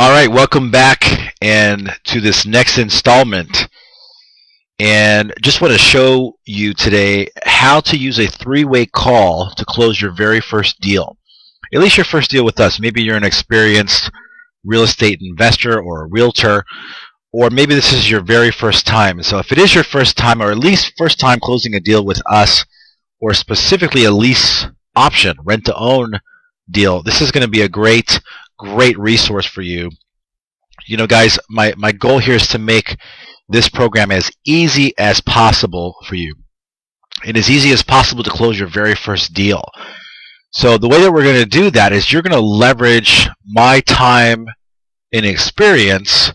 All right, welcome back and to this next installment. And just want to show you today how to use a three-way call to close your very first deal. At least your first deal with us. Maybe you're an experienced real estate investor or a realtor, or maybe this is your very first time. So if it is your first time, or at least first time closing a deal with us, or specifically a lease option, rent-to-own deal, this is going to be a great resource for you. You know, guys, my goal here is to make this program as easy as possible for you, and as easy as possible to close your very first deal. So the way that we're going to do that is you're going to leverage my time and experience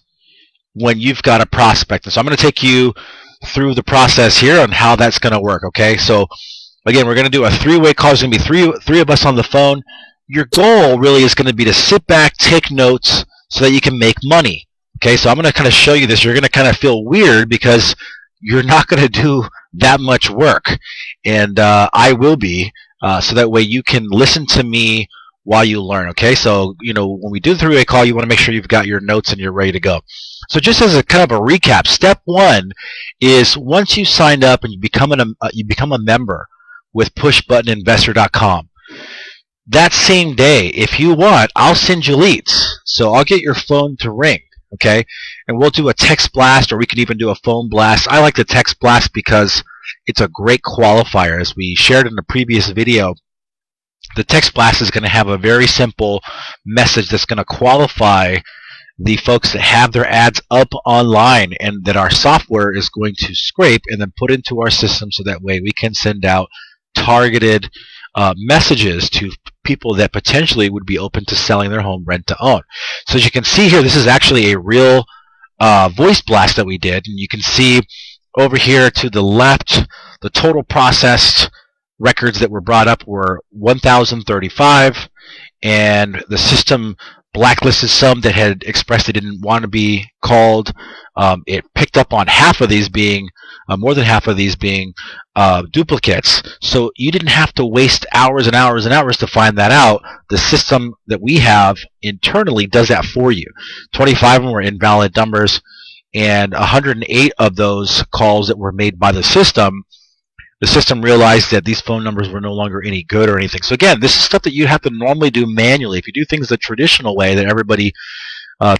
when you've got a prospect. And so I'm going to take you through the process here on how that's going to work, okay? So again, we're going to do a three-way call. There's going to be three of us on the phone. Your goal really is going to be to sit back, take notes, so that you can make money. Okay, so I'm going to kind of show you this. You're going to kind of feel weird because you're not going to do that much work, and I will be, so that way you can listen to me while you learn. Okay, so you know when we do the three-way call, you want to make sure you've got your notes and you're ready to go. So just as a kind of a recap, step one is once you signed up and you become a member with pushbuttoninvestor.com. That same day, if you want, I'll send you leads. So I'll get your phone to ring, okay? And we'll do a text blast, or we can even do a phone blast. I like the text blast because it's a great qualifier. As we shared in the previous video, the text blast is going to have a very simple message that's going to qualify the folks that have their ads up online, and that our software is going to scrape and then put into our system, so that way we can send out targeted messages to people that potentially would be open to selling their home rent to own. So as you can see here, this is actually a real voice blast that we did, and you can see over here to the left the total processed records that were brought up were 1,035, and the system blacklisted some that had expressed they didn't want to be called. It picked up on half of these being, more than half of these being duplicates. So you didn't have to waste hours and hours and hours to find that out. The system that we have internally does that for you. 25 of them were invalid numbers, and 108 of those calls that were made by the system realized that these phone numbers were no longer any good or anything. So again, this is stuff that you have to normally do manually. If you do things the traditional way that everybody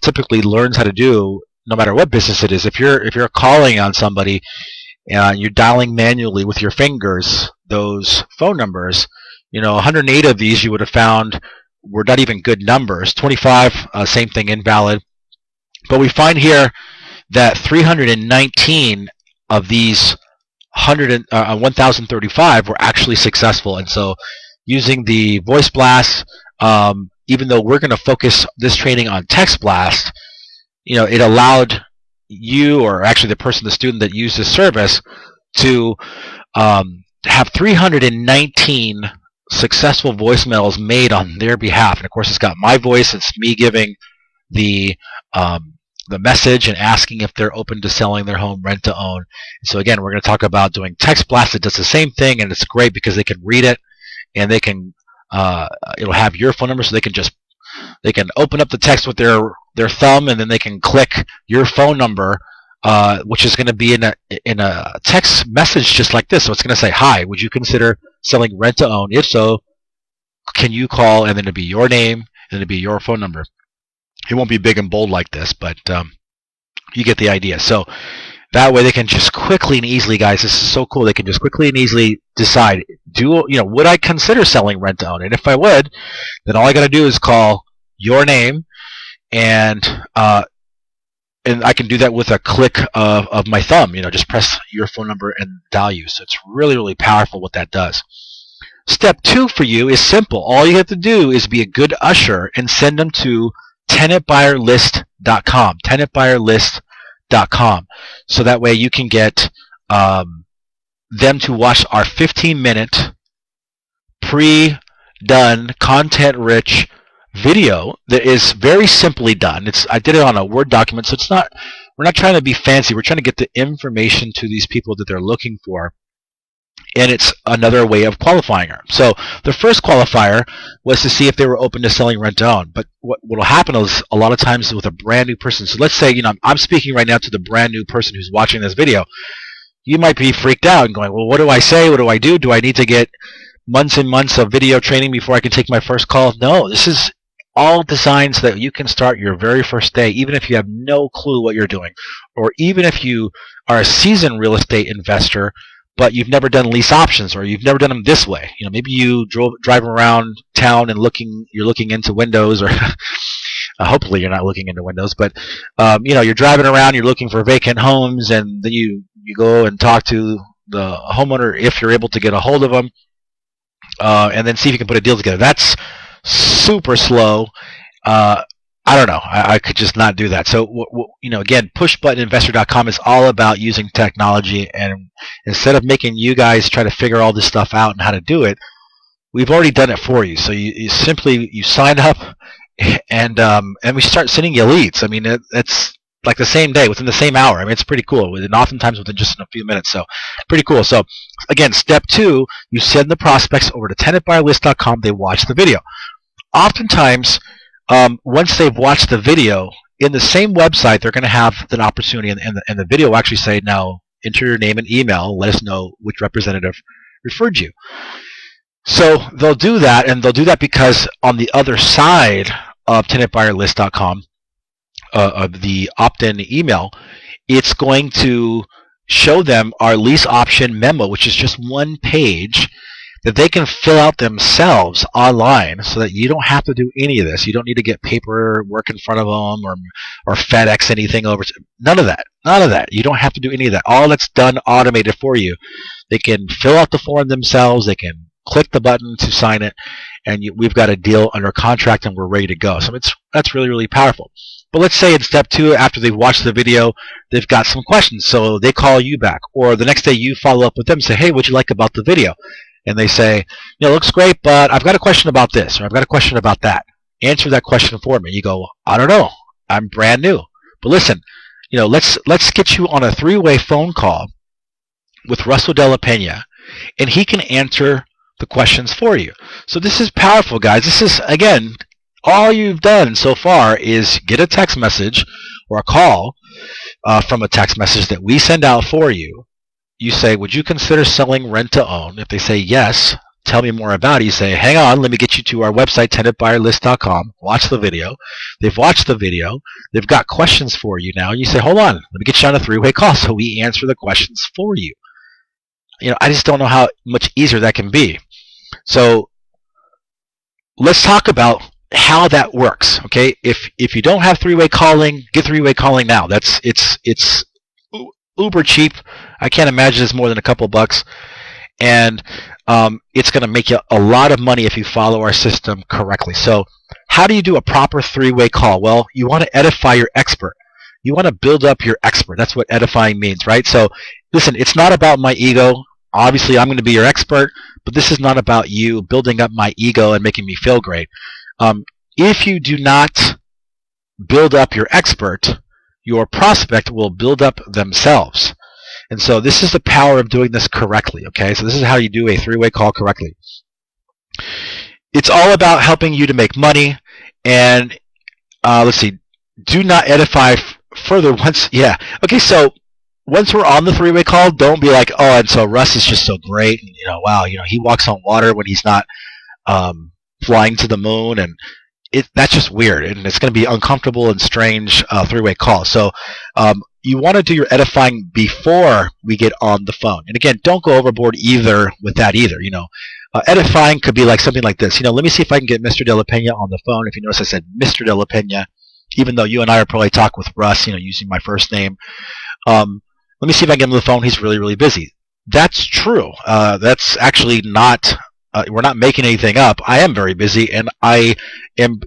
typically learns how to do, no matter what business it is, if you're calling on somebody and you're dialing manually with your fingers those phone numbers, you know, 108 of these you would have found were not even good numbers. 25, same thing, invalid. But we find here that 319 of these 1,035 were actually successful. And so using the voice blast, even though we're going to focus this training on text blast, you know, it allowed you, or actually the student that used this service, to have 319 successful voicemails made on their behalf. And of course, it's got my voice. It's me giving the message and asking if they're open to selling their home rent to own. So again, we're going to talk about doing text blast. It does the same thing, and it's great because they can read it, and they can it'll have your phone number, so they can open up the text with their thumb, and then they can click your phone number, which is going to be in a text message just like this. So it's going to say, "Hi, would you consider selling rent to own? If so, can you call?" And then it'll be your name, and it'll be your phone number. It won't be big and bold like this, but you get the idea. So that way they can just quickly and easily, guys, this is so cool, they can just quickly and easily decide, would I consider selling rent to own? And if I would, then all I got to do is call your name, and I can do that with a click of my thumb. You know, just press your phone number and dial you. So it's really, really powerful what that does. Step two for you is simple. All you have to do is be a good usher and send them to tenantbuyerlist.com, tenantbuyerlist.com, so that way you can get them to watch our 15-minute pre-done, content-rich video that is very simply done. I did it on a Word document, so we're not trying to be fancy. We're trying to get the information to these people that they're looking for and it's another way of qualifying her. So the first qualifier was to see if they were open to selling rent to own. But what will happen is a lot of times with a brand new person, so let's say, I'm speaking right now to the brand new person who's watching this video. You might be freaked out and going, well, what do I say? What do I do? Do I need to get months and months of video training before I can take my first call? No, this is all designed so that you can start your very first day, even if you have no clue what you're doing, or even if you are a seasoned real estate investor, but you've never done lease options, or you've never done them this way. Maybe you driving around town and you're looking into windows, or hopefully you're not looking into windows, but you're driving around, you're looking for vacant homes, and then you go and talk to the homeowner if you're able to get a hold of them, and then see if you can put a deal together. That's super slow. I don't know. I could just not do that. So, again, pushbuttoninvestor.com is all about using technology, and instead of making you guys try to figure all this stuff out and how to do it, we've already done it for you. So you simply sign up, and we start sending you leads. I mean, it's like the same day, within the same hour. I mean, it's pretty cool, and oftentimes within just a few minutes. So, pretty cool. So, again, step 2, you send the prospects over to tenantbuyerlist.com. They watch the video. Oftentimes, once they've watched the video, in the same website, they're going to have an opportunity, and the video will actually say, now enter your name and email, let us know which representative referred you. So they'll do that, and they'll do that because on the other side of tenantbuyerlist.com, of the opt-in email, it's going to show them our lease option memo, which is just one page that they can fill out themselves online, so that you don't have to do any of this. You don't need to get paperwork in front of them or FedEx anything over. None of that. None of that. You don't have to do any of that. All that's done automated for you. They can fill out the form themselves. They can click the button to sign it, and we've got a deal under contract, and we're ready to go. So that's really, really powerful. But let's say in step 2, after they've watched the video, they've got some questions. So they call you back, or the next day you follow up with them and say, hey, what'd you like about the video? And they say, it looks great, but I've got a question about this, or I've got a question about that. Answer that question for me. You go, I don't know. I'm brand new. But listen, let's get you on a 3-way phone call with Russell De La Pena, and he can answer the questions for you. So this is powerful, guys. This is, again, all you've done so far is get a text message or a call from a text message that we send out for you. You say, would you consider selling rent to own? If they say yes, tell me more about it. You say, hang on, let me get you to our website, tenantbuyerlist.com. Watch the video. They've watched the video. They've got questions for you now. You say, hold on, let me get you on a 3-way call. So we answer the questions for you. I just don't know how much easier that can be. So let's talk about how that works. Okay, if you don't have 3-way calling, get 3-way calling now. It's uber cheap. I can't imagine it's more than a couple bucks, and it's going to make you a lot of money if you follow our system correctly. So how do you do a proper 3-way call? Well, you want to edify your expert. You want to build up your expert. That's what edifying means, right? So listen, it's not about my ego. Obviously, I'm going to be your expert, but this is not about you building up my ego and making me feel great. If you do not build up your expert, your prospect will build up themselves. And so this is the power of doing this correctly, okay? So this is how you do a 3-way call correctly. It's all about helping you to make money, and let's see, do not edify further once, yeah. Okay, so once we're on the 3-way call, don't be like, oh, and so Russ is just so great, and, wow, he walks on water when he's not flying to the moon, and that's just weird, and it's going to be uncomfortable and strange 3-way call. So you want to do your edifying before we get on the phone. And again, don't go overboard either with that either. Edifying could be like something like this. Let me see if I can get Mr. De La Pena on the phone. If you notice, I said Mr. De La Pena, even though you and I are probably talking with Russ, using my first name. Let me see if I can get him on the phone. He's really, really busy. That's true. That's actually not. We're not making anything up. I am very busy, and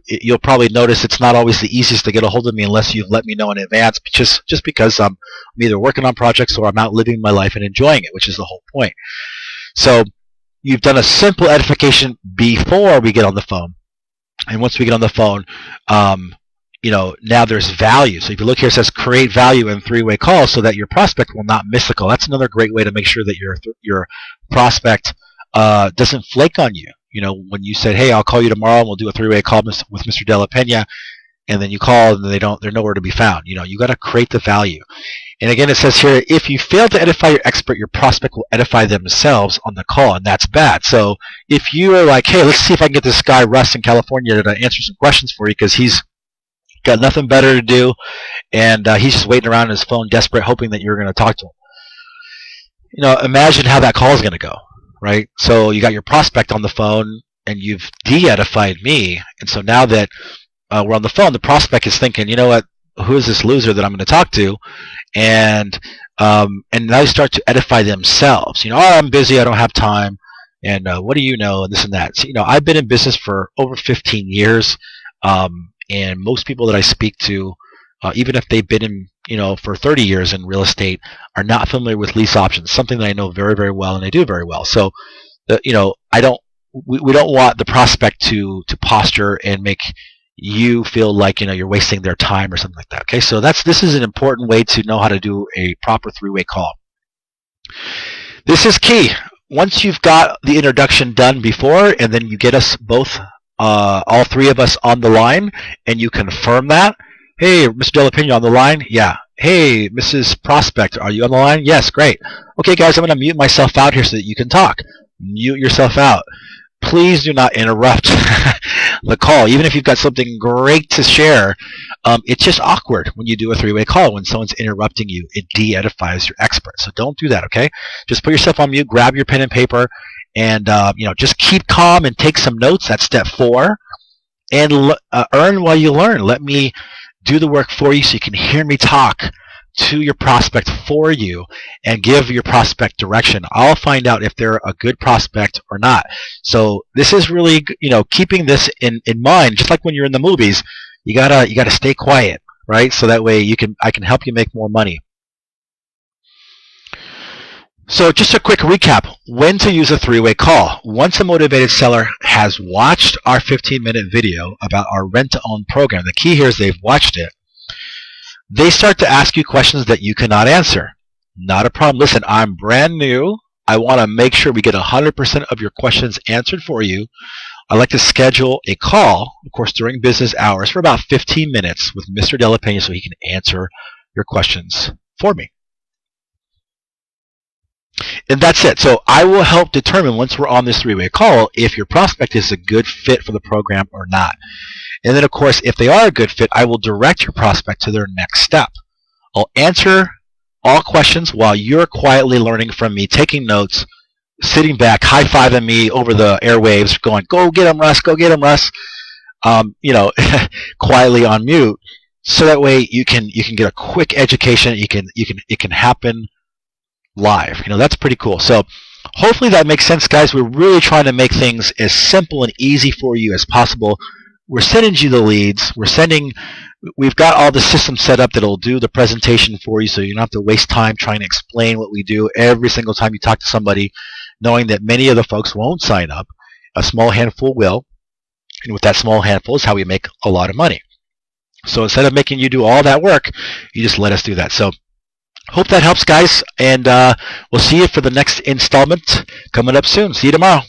you'll probably notice it's not always the easiest to get a hold of me unless you've let me know in advance, just because I'm either working on projects or I'm out living my life and enjoying it, which is the whole point. So you've done a simple edification before we get on the phone. And once we get on the phone, now there's value. So if you look here, it says create value in three-way calls so that your prospect will not miss a call. That's another great way to make sure that your prospect doesn't flake on you. When you said, hey, I'll call you tomorrow and we'll do a three-way call with Mr. De La Pena, and then you call and they're nowhere to be found. You got to create the value. And again, it says here, if you fail to edify your expert, your prospect will edify themselves on the call, and that's bad. So if you are like, hey, let's see if I can get this guy Russ in California to answer some questions for you because he's got nothing better to do, and he's just waiting around on his phone, desperate, hoping that you're going to talk to him. Imagine how that call is going to go, right? So you got your prospect on the phone, and you've de-edified me, and so now that we're on the phone, the prospect is thinking, you know what? Who is this loser that I'm going to talk to? And now they start to edify themselves. Oh, I'm busy, I don't have time, and what do you know, and this and that. So, I've been in business for over 15 years, and most people that I speak to, even if they've been in, for 30 years in real estate, are not familiar with lease options, something that I know very, very well, and I do very well. So, we don't want the prospect to posture and make you feel like you're wasting their time or something like that. Okay, so this is an important way to know how to do a proper three-way call. This is key. Once you've got the introduction done before, and then you get us both, all three of us on the line, and you confirm that. Hey, Mr. De La Pena, on the line? Yeah. Hey, Mrs. Prospect, are you on the line? Yes, great. Okay, guys, I'm going to mute myself out here so that you can talk. Mute yourself out. Please do not interrupt the call. Even if you've got something great to share, it's just awkward when you do a three-way call. When someone's interrupting you, it de-edifies your expert. So don't do that, okay? Just put yourself on mute, grab your pen and paper, and just keep calm and take some notes. That's step 4. And earn while you learn. Let me do the work for you so you can hear me talk to your prospect for you and give your prospect direction. I'll find out if they're a good prospect or not. So this is really, keeping this in mind. Just like when you're in the movies, you gotta stay quiet, right? So that way I can help you make more money. So just a quick recap, when to use a three-way call. Once a motivated seller has watched our 15-minute video about our rent-to-own program, the key here is they've watched it, they start to ask you questions that you cannot answer. Not a problem. Listen, I'm brand new. I want to make sure we get 100% of your questions answered for you. I'd like to schedule a call, of course, during business hours for about 15 minutes with Mr. De La Pena so he can answer your questions for me. And that's it. So I will help determine once we're on this three-way call if your prospect is a good fit for the program or not. And then, of course, if they are a good fit, I will direct your prospect to their next step. I'll answer all questions while you're quietly learning from me, taking notes, sitting back, high-fiving me over the airwaves, going, go get him, Russ, go get him, Russ, quietly on mute. So that way you can get a quick education. It can happen live. That's pretty cool. So hopefully that makes sense, guys. We're really trying to make things as simple and easy for you as possible. We're sending you the leads. We've got all the systems set up that'll do the presentation for you, so you don't have to waste time trying to explain what we do every single time you talk to somebody, knowing that many of the folks won't sign up. A small handful will, and with that small handful is how we make a lot of money. So instead of making you do all that work, you just let us do that. So hope that helps, guys, and we'll see you for the next installment coming up soon. See you tomorrow.